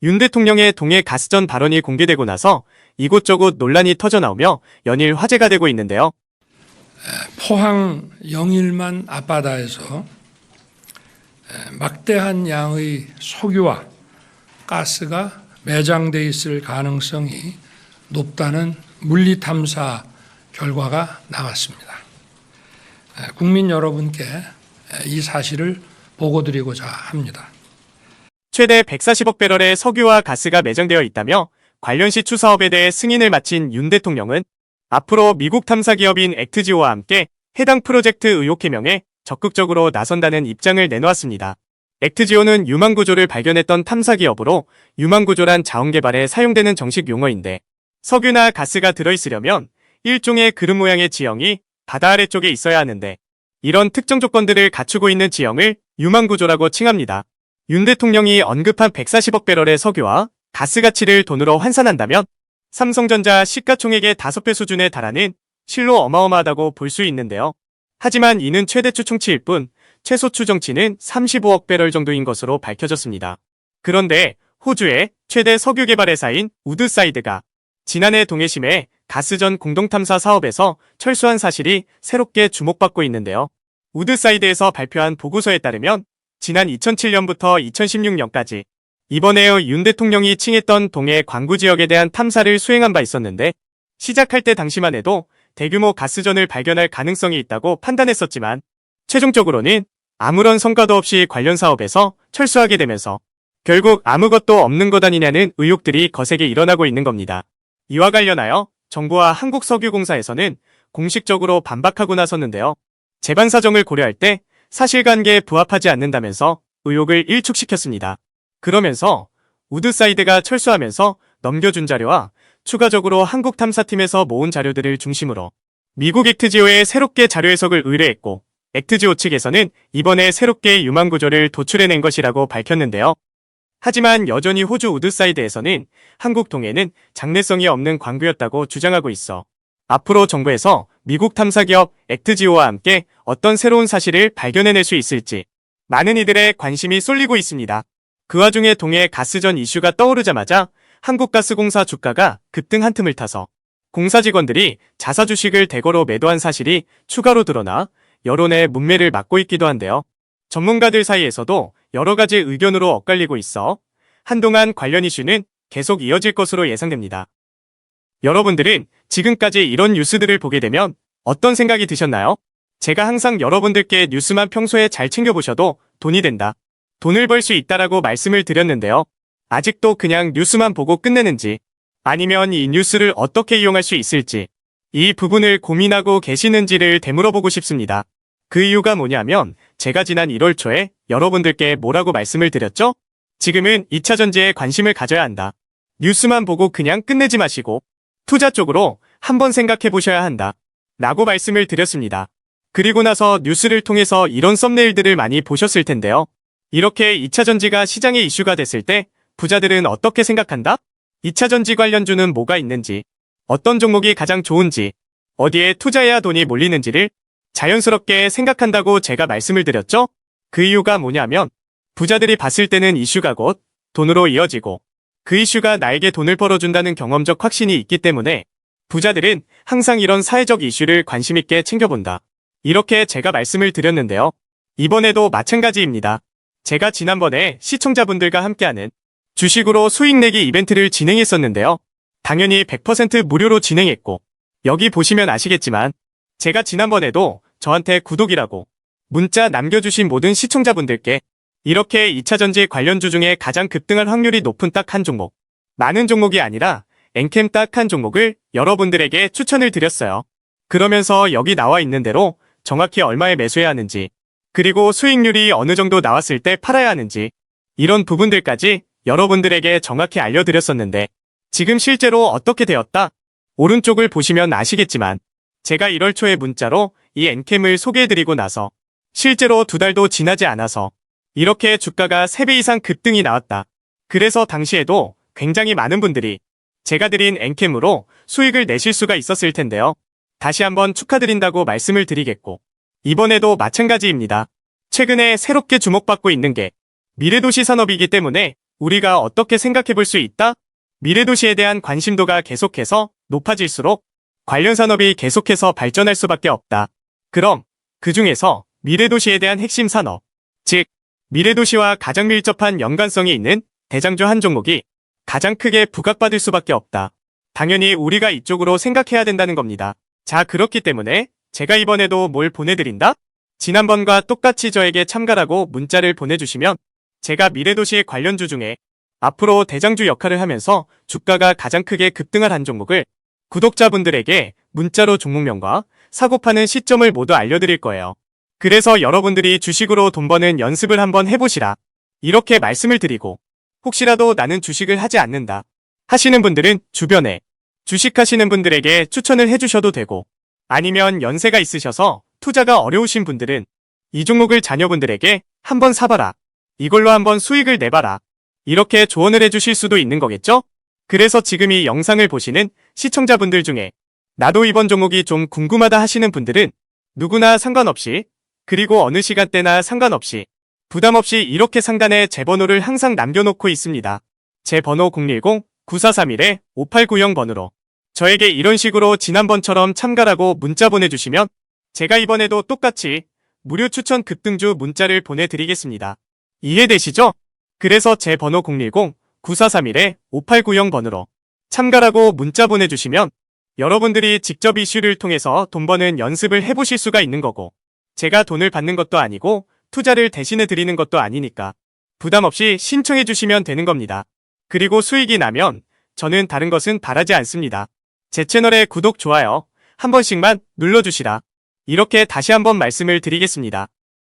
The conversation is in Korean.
윤 대통령의 동해 가스전 발언이 공개되고 나서 이곳저곳 논란이 터져나오며 연일 화제가 되고 있는데요. 포항 영일만 앞바다에서 막대한 양의 석유와 가스가 매장돼 있을 가능성이 높다는 물리탐사 결과가 나왔습니다. 국민 여러분께 이 사실을 보고드리고자 합니다. 최대 140억 배럴의 석유와 가스가 매장되어 있다며 관련 시추 사업에 대해 승인을 마친 윤 대통령은 앞으로 미국 탐사기업인 액트지오와 함께 해당 프로젝트 의혹 해명에 적극적으로 나선다는 입장을 내놓았습니다. 액트지오는 유망구조를 발견했던 탐사기업으로 유망구조란 자원개발에 사용되는 정식 용어인데 석유나 가스가 들어있으려면 일종의 그릇 모양의 지형이 바다 아래쪽에 있어야 하는데 이런 특정 조건들을 갖추고 있는 지형을 유망구조라고 칭합니다. 윤 대통령이 언급한 140억 배럴의 석유와 가스 가치를 돈으로 환산한다면 삼성전자 시가총액의 5배 수준에 달하는 실로 어마어마하다고 볼 수 있는데요. 하지만 이는 최대 추정치일 뿐 최소 추정치는 35억 배럴 정도인 것으로 밝혀졌습니다. 그런데 호주의 최대 석유 개발 회사인 우드사이드가 지난해 동해심해 가스전 공동탐사 사업에서 철수한 사실이 새롭게 주목받고 있는데요. 우드사이드에서 발표한 보고서에 따르면 지난 2007년부터 2016년까지 이번에 윤 대통령이 칭했던 동해 광구 지역에 대한 탐사를 수행한 바 있었는데 시작할 때 당시만 해도 대규모 가스전을 발견할 가능성이 있다고 판단했었지만 최종적으로는 아무런 성과도 없이 관련 사업에서 철수하게 되면서 결국 아무것도 없는 것 아니냐는 의혹들이 거세게 일어나고 있는 겁니다. 이와 관련하여 정부와 한국석유공사에서는 공식적으로 반박하고 나섰는데요. 재반 사정을 고려할 때 사실관계에 부합하지 않는다면서 의혹을 일축시켰습니다. 그러면서 우드사이드가 철수하면서 넘겨준 자료와 추가적으로 한국탐사팀에서 모은 자료들을 중심으로 미국 액트지오에 새롭게 자료 해석을 의뢰했고 액트지오 측에서는 이번에 새롭게 유망구조를 도출해낸 것이라고 밝혔는데요. 하지만 여전히 호주 우드사이드에서는 한국 동해는 장래성이 없는 광구였다고 주장하고 있어 앞으로 정부에서 미국 탐사기업 액트지오와 함께 어떤 새로운 사실을 발견해낼 수 있을지 많은 이들의 관심이 쏠리고 있습니다. 그 와중에 동해 가스전 이슈가 떠오르자마자 한국가스공사 주가가 급등한 틈을 타서 공사 직원들이 자사 주식을 대거로 매도한 사실이 추가로 드러나 여론의 문매를 막고 있기도 한데요. 전문가들 사이에서도 여러 가지 의견으로 엇갈리고 있어 한동안 관련 이슈는 계속 이어질 것으로 예상됩니다. 여러분들은 지금까지 이런 뉴스들을 보게 되면 어떤 생각이 드셨나요? 제가 항상 여러분들께 뉴스만 평소에 잘 챙겨보셔도 돈이 된다, 돈을 벌 수 있다라고 말씀을 드렸는데요. 아직도 그냥 뉴스만 보고 끝내는지 아니면 이 뉴스를 어떻게 이용할 수 있을지 이 부분을 고민하고 계시는지를 되물어보고 싶습니다. 그 이유가 뭐냐면 제가 지난 1월 초에 여러분들께 뭐라고 말씀을 드렸죠? 지금은 2차 전지에 관심을 가져야 한다. 뉴스만 보고 그냥 끝내지 마시고 투자 쪽으로 한번 생각해 보셔야 한다 라고 말씀을 드렸습니다. 그리고 나서 뉴스를 통해서 이런 썸네일들을 많이 보셨을 텐데요. 이렇게 2차 전지가 시장의 이슈가 됐을 때 부자들은 어떻게 생각한다? 2차 전지 관련주는 뭐가 있는지, 어떤 종목이 가장 좋은지, 어디에 투자해야 돈이 몰리는지를 자연스럽게 생각한다고 제가 말씀을 드렸죠? 그 이유가 뭐냐면 부자들이 봤을 때는 이슈가 곧 돈으로 이어지고 그 이슈가 나에게 돈을 벌어준다는 경험적 확신이 있기 때문에 부자들은 항상 이런 사회적 이슈를 관심있게 챙겨본다. 이렇게 제가 말씀을 드렸는데요. 이번에도 마찬가지입니다. 제가 지난번에 시청자분들과 함께하는 주식으로 수익 내기 이벤트를 진행했었는데요. 당연히 100% 무료로 진행했고 여기 보시면 아시겠지만 제가 지난번에도 저한테 구독이라고 문자 남겨주신 모든 시청자분들께 이렇게 2차전지 관련주 중에 가장 급등할 확률이 높은 딱 한 종목, 많은 종목이 아니라 엔캠 딱 한 종목을 여러분들에게 추천을 드렸어요. 그러면서 여기 나와 있는 대로 정확히 얼마에 매수해야 하는지, 그리고 수익률이 어느 정도 나왔을 때 팔아야 하는지 이런 부분들까지 여러분들에게 정확히 알려드렸었는데 지금 실제로 어떻게 되었다? 오른쪽을 보시면 아시겠지만 제가 1월 초에 문자로 이 엔캠을 소개해드리고 나서 실제로 2달도 지나지 않아서 이렇게 주가가 3배 이상 급등이 나왔다. 그래서 당시에도 굉장히 많은 분들이 제가 드린 엔캠으로 수익을 내실 수가 있었을 텐데요. 다시 한번 축하드린다고 말씀을 드리겠고 이번에도 마찬가지입니다. 최근에 새롭게 주목받고 있는 게 미래도시 산업이기 때문에 우리가 어떻게 생각해 볼 수 있다? 미래도시에 대한 관심도가 계속해서 높아질수록 관련 산업이 계속해서 발전할 수밖에 없다. 그럼 그 중에서 미래도시에 대한 핵심 산업, 즉 미래도시와 가장 밀접한 연관성이 있는 대장주 한 종목이 가장 크게 부각받을 수밖에 없다. 당연히 우리가 이쪽으로 생각해야 된다는 겁니다. 자, 그렇기 때문에 제가 이번에도 뭘 보내드린다? 지난번과 똑같이 저에게 참가라고 문자를 보내주시면 제가 미래도시 관련주 중에 앞으로 대장주 역할을 하면서 주가가 가장 크게 급등할 한 종목을 구독자분들에게 문자로 종목명과 사고 파는 시점을 모두 알려드릴 거예요. 그래서 여러분들이 주식으로 돈 버는 연습을 한번 해보시라. 이렇게 말씀을 드리고 혹시라도 나는 주식을 하지 않는다 하시는 분들은 주변에 주식하시는 분들에게 추천을 해주셔도 되고, 아니면 연세가 있으셔서 투자가 어려우신 분들은 이 종목을 자녀분들에게 한번 사봐라, 이걸로 한번 수익을 내봐라, 이렇게 조언을 해주실 수도 있는 거겠죠? 그래서 지금 이 영상을 보시는 시청자분들 중에 나도 이번 종목이 좀 궁금하다 하시는 분들은 누구나 상관없이, 그리고 어느 시간대나 상관없이 부담없이 이렇게 상단에 제 번호를 항상 남겨놓고 있습니다. 제 번호 010-9431-5890번으로 저에게 이런 식으로 지난번처럼 참가라고 문자 보내주시면 제가 이번에도 똑같이 무료 추천 급등주 문자를 보내드리겠습니다. 이해되시죠? 그래서 제 번호 010-9431-5890번으로 참가라고 문자 보내주시면 여러분들이 직접 이슈를 통해서 돈 버는 연습을 해보실 수가 있는 거고, 제가 돈을 받는 것도 아니고 투자를 대신해 드리는 것도 아니니까 부담 없이 신청해 주시면 되는 겁니다. 그리고 수익이 나면 저는 다른 것은 바라지 않습니다. 제 채널에 구독, 좋아요 한 번씩만 눌러주시라. 이렇게 다시 한번 말씀을 드리겠습니다.